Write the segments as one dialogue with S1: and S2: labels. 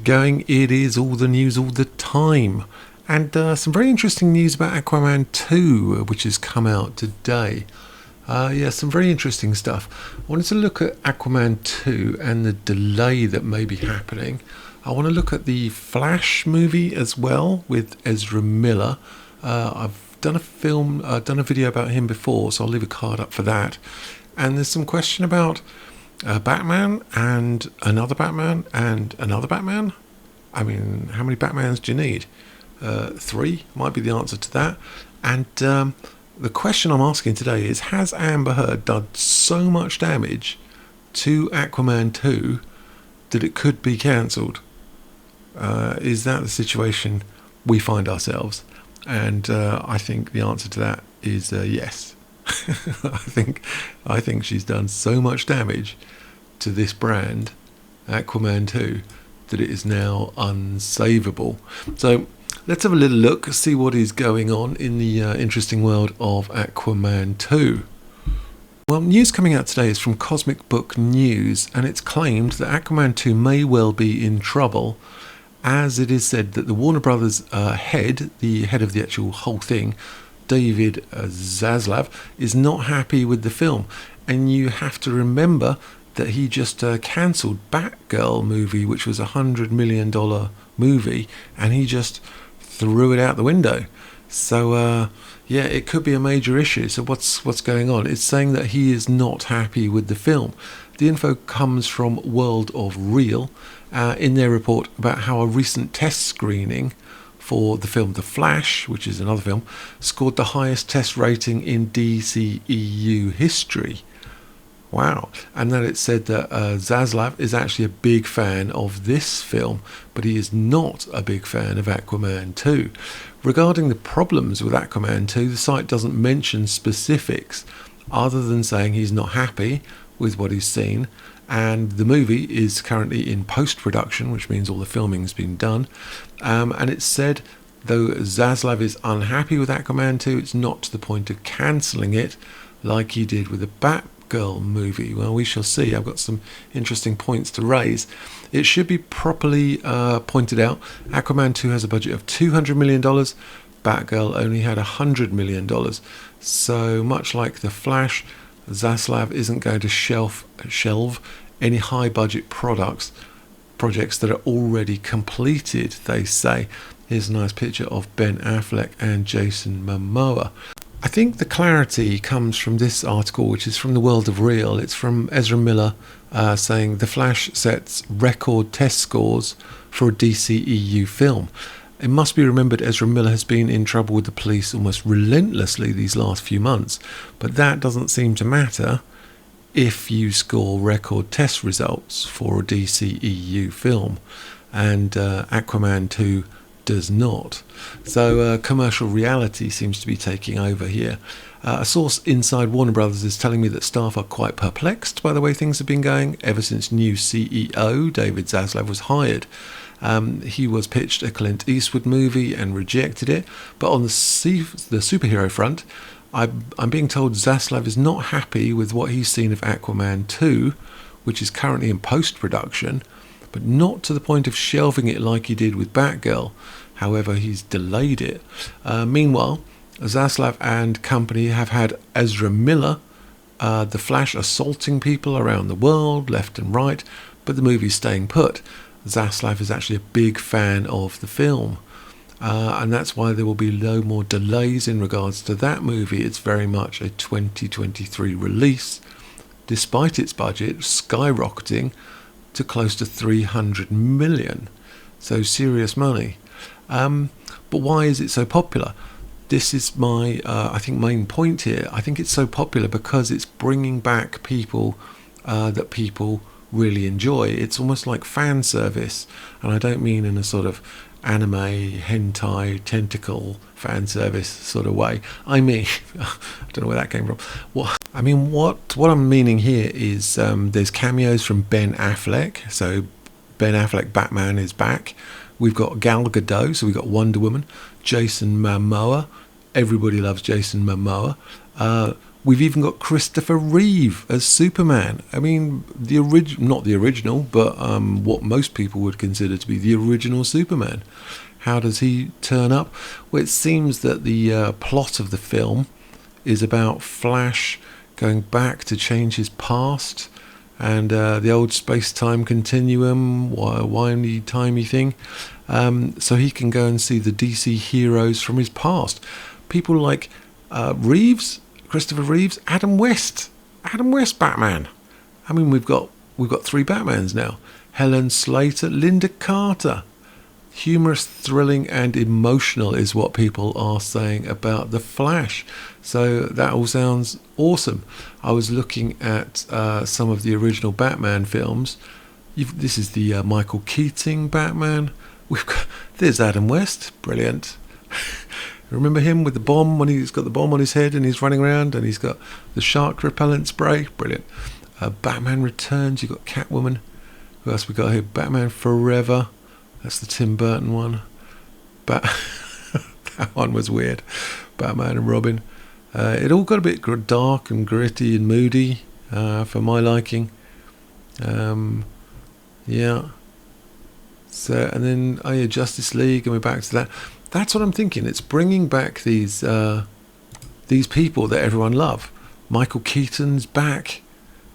S1: going. It is all the news all the time. And some very interesting news about Aquaman 2, which has come out today. Some very interesting stuff. I wanted to look at Aquaman 2 and the delay that may be happening. I want to look at the Flash movie as well with Ezra Miller. I've done a video about him before, so I'll leave a card up for that. And there's some question about Batman and another Batman and another Batman. I mean, how many Batmans do you need? 3 might be the answer to that. And the question I'm asking today is, has Amber Heard done so much damage to Aquaman 2 that it could be cancelled? Is that the situation we find ourselves? And I think the answer to that is yes. I think she's done so much damage to this brand, Aquaman 2, that it is now unsavable. So let's have a little look, see what is going on in the interesting world of Aquaman 2. Well, news coming out today is from Cosmic Book News, and it's claimed that Aquaman 2 may well be in trouble, as it is said that the Warner Brothers head, the head of the actual whole thing, David Zaslav, is not happy with the film. And you have to remember that he just cancelled Batgirl movie, which was $100 million movie, and he just threw it out the window. So it could be a major issue. So what's going on? It's saying that he is not happy with the film. The info comes from World of Real in their report about how a recent test screening for the film The Flash, which is another film, scored the highest test rating in DCEU history. Wow. And then it said that Zaslav is actually a big fan of this film, but he is not a big fan of Aquaman 2. Regarding the problems with Aquaman 2, the site doesn't mention specifics other than saying he's not happy with what he's seen, and the movie is currently in post-production, which means all the filming's been done. And it said, though Zaslav is unhappy with Aquaman 2, it's not to the point of cancelling it like he did with the Batgirl movie. Well, we shall see. I've got some interesting points to raise. It should be properly pointed out, Aquaman 2 has a budget of $200 million. Batgirl only had $100 million. So much like The Flash, Zaslav isn't going to shelve any high-budget projects that are already completed, they say. Here's a nice picture of Ben Affleck and Jason Momoa. I think the clarity comes from this article, which is from the World of Real. It's from Ezra Miller saying The Flash sets record test scores for a DCEU film. It must be remembered Ezra Miller has been in trouble with the police almost relentlessly these last few months, but that doesn't seem to matter if you score record test results for a DCEU film, and Aquaman 2 does not. So commercial reality seems to be taking over here. A source inside Warner Brothers is telling me that staff are quite perplexed by the way things have been going ever since new CEO David Zaslav was hired. He was pitched a Clint Eastwood movie and rejected it, but on the superhero front, I'm being told Zaslav is not happy with what he's seen of Aquaman 2, which is currently in post-production, but not to the point of shelving it like he did with Batgirl. However, he's delayed it. Meanwhile, Zaslav and company have had Ezra Miller, The Flash, assaulting people around the world, left and right, but the movie's staying put. Zaslav is actually a big fan of the film, and that's why there will be no more delays in regards to that movie. It's very much a 2023 release, despite its budget skyrocketing to close to 300 million. So serious money. But why is it so popular? This is my, I think, main point here. I think it's so popular because it's bringing back people that people really enjoy. It's almost like fan service, and I don't mean in a sort of anime, hentai, tentacle fan service sort of way. I mean, I don't know where that came from. What I'm meaning here is there's cameos from Ben Affleck. So Ben Affleck Batman is back. We've got Gal Gadot, so we've got Wonder Woman. Jason Momoa, everybody loves Jason Momoa. We've even got Christopher Reeve as Superman. I mean, not the original, but what most people would consider to be the original Superman. How does he turn up? Well, it seems that the plot of the film is about Flash going back to change his past, and the old space-time continuum, wimey-timey thing, so he can go and see the DC heroes from his past. People like Christopher Reeves, Adam West Batman. I mean, we've got 3 Batmans now. Helen Slater, Linda Carter. Humorous, thrilling, and emotional is what people are saying about The Flash. So that all sounds awesome. I was looking at some of the original Batman films. This is the Michael Keaton Batman. There's Adam West, brilliant. Remember him with the bomb, when he's got the bomb on his head and he's running around and he's got the shark repellent spray, brilliant. Batman Returns, you've got Catwoman. Who else we got here? Batman Forever. That's the Tim Burton one. That one was weird. Batman and Robin. It all got a bit dark and gritty and moody for my liking. Yeah. So, and then Justice League, and we're back to that. That's what I'm thinking. It's bringing back these people that everyone loves. Michael Keaton's back.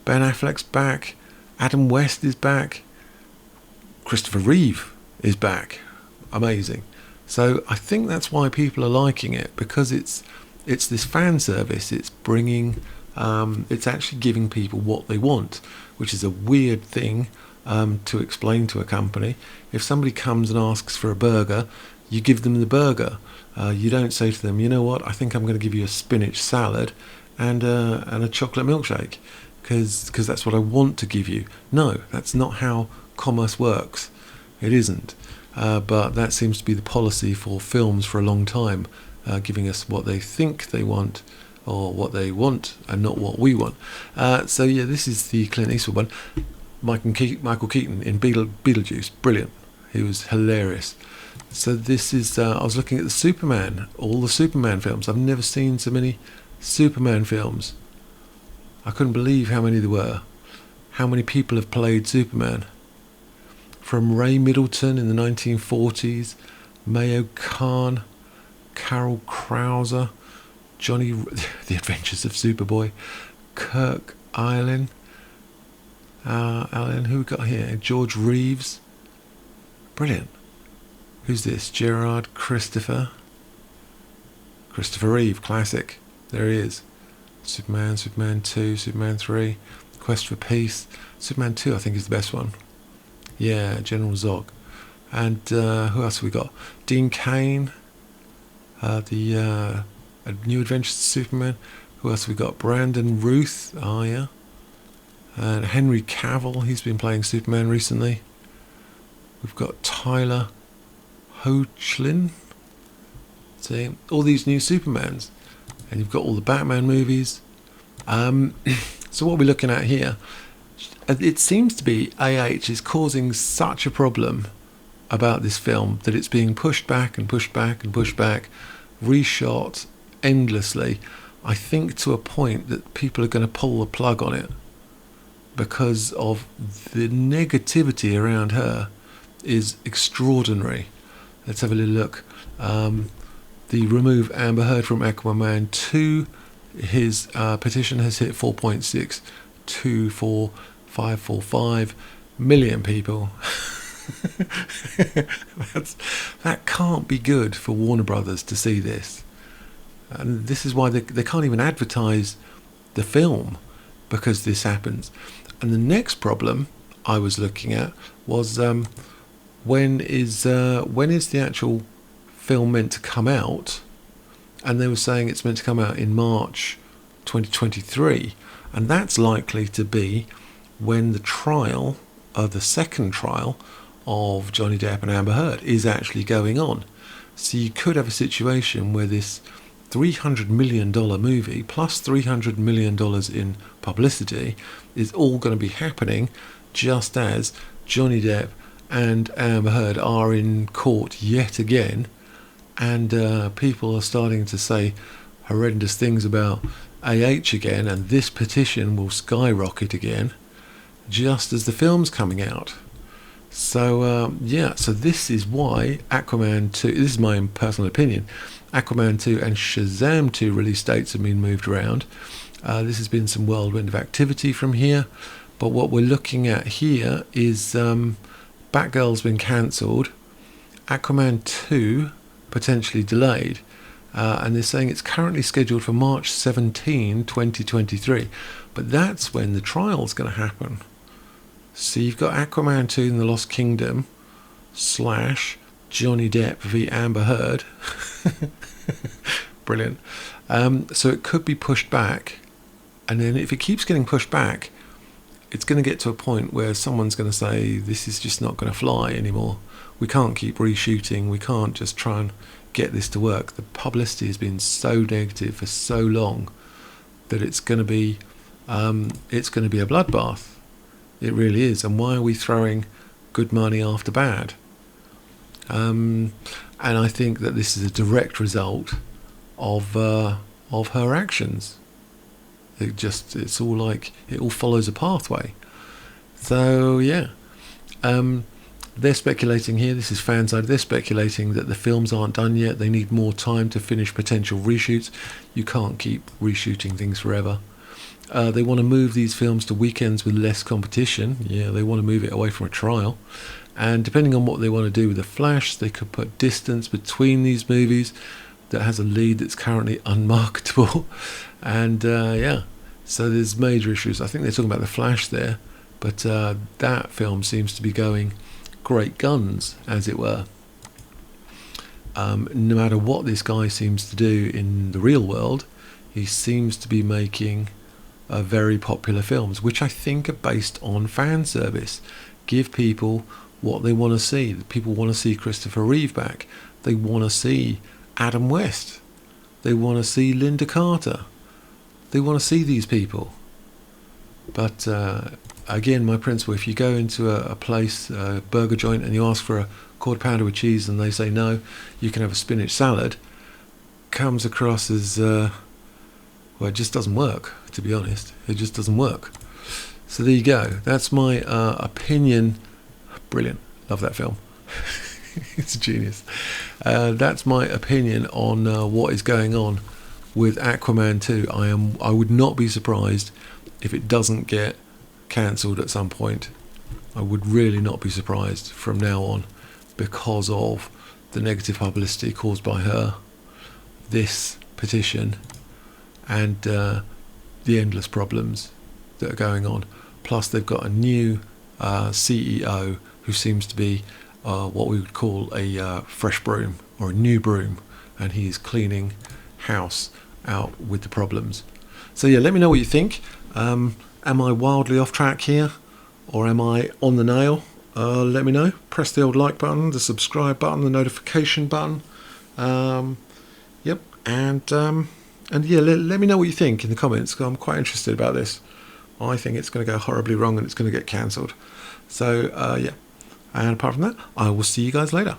S1: Ben Affleck's back. Adam West is back. Christopher Reeve is back. Amazing. So I think that's why people are liking it, because it's this fan service. It's bringing, it's actually giving people what they want, which is a weird thing to explain to a company. If somebody comes and asks for a burger, you give them the burger. You don't say to them, you know what, I think I'm going to give you a spinach salad and a chocolate milkshake because that's what I want to give you. No, that's not how commerce works. It isn't. But that seems to be the policy for films for a long time, giving us what they think they want, or what they want and not what we want. So yeah, this is the Clint Eastwood one. Michael Keaton in Beetlejuice, brilliant. He was hilarious. So this is, I was looking at the Superman, all the Superman films. I've never seen so many Superman films. I couldn't believe how many there were. How many people have played Superman? From Ray Middleton in the 1940s, Mayo Khan, Carol Krauser, The Adventures of Superboy, Kirk Allen, who we got here? George Reeves. Brilliant. Who's this? Gerard Christopher Reeve, classic. There he is. Superman, Superman 2, Superman 3, Quest for Peace. Superman 2, I think, is the best one. Yeah, General Zog. And who else have we got? Dean Cain, the New Adventures of Superman. Who else have we got? Brandon Ruth. Oh, yeah. And Henry Cavill, he's been playing Superman recently. We've got Tyler Hoechlin. See, all these new Supermans. And you've got all the Batman movies. So what we're looking at here, it seems to be AH is causing such a problem about this film that it's being pushed back and pushed back and pushed back, reshot endlessly. I think to a point that people are going to pull the plug on it because of the negativity around her is extraordinary. Let's have a little look. The remove Amber Heard from Aquaman 2, his petition has hit 4.624545 million people. That can't be good for Warner Brothers to see this. And this is why they can't even advertise the film, because this happens. And the next problem I was looking at was when is the actual film meant to come out? And they were saying it's meant to come out in March 2023, and that's likely to be when the trial, the second trial of Johnny Depp and Amber Heard is actually going on. So you could have a situation where this $300 million movie plus $300 million in publicity is all going to be happening just as Johnny Depp and Amber Heard are in court yet again, and people are starting to say horrendous things about again, and this petition will skyrocket again just as the film's coming out. So so this is why Aquaman 2, this is my personal opinion, Aquaman 2 and Shazam 2 release dates have been moved around. This has been some whirlwind of activity from here, but what we're looking at here is Batgirl's been cancelled, Aquaman 2 potentially delayed, and they're saying it's currently scheduled for March 17, 2023, but that's when the trial's going to happen. So you've got Aquaman 2 in the Lost Kingdom / Johnny Depp v Amber Heard. Brilliant. So it could be pushed back, and then if it keeps getting pushed back, it's going to get to a point where someone's going to say, this is just not going to fly anymore. We can't keep reshooting. We can't just try and get this to work. The publicity has been so negative for so long that it's going to be a bloodbath. It really is. And why are we throwing good money after bad? And I think that this is a direct result of her actions. It's all like, it all follows a pathway. So yeah, they're speculating here, this is fan side, they're speculating that the films aren't done yet, they need more time to finish potential reshoots. You can't keep reshooting things forever. They want to move these films to weekends with less competition. Yeah, they want to move it away from a trial. And depending on what they want to do with The Flash, they could put distance between these movies that has a lead that's currently unmarketable. And so there's major issues. I think they're talking about The Flash there, but that film seems to be going great guns, as it were. No matter what this guy seems to do in the real world, he seems to be making very popular films, which I think are based on fan service. Give people what they want to see. People want to see Christopher Reeve back. They want to see Adam West. They want to see Linda Carter. They want to see these people. But again, my principle, if you go into a place, a burger joint, and you ask for a quarter pounder with cheese and they say no, you can have a spinach salad, comes across as well, it just doesn't work, to be honest. It just doesn't work. So there you go. That's my opinion. Brilliant. Love that film. It's a genius. That's my opinion on what is going on with Aquaman 2. I would not be surprised if it doesn't get cancelled at some point. I would really not be surprised from now on, because of the negative publicity caused by her, this petition, and the endless problems that are going on. Plus they've got a new CEO who seems to be what we would call a fresh broom, or a new broom, and he's cleaning house out with the problems. So yeah, let me know what you think. Am I wildly off track here, or am I on the nail? Let me know. Press the old like button, the subscribe button, the notification button. Yep, and yeah, let me know what you think in the comments, because I'm quite interested about this. I think it's going to go horribly wrong and it's going to get cancelled. So yeah, and apart from that, I will see you guys later.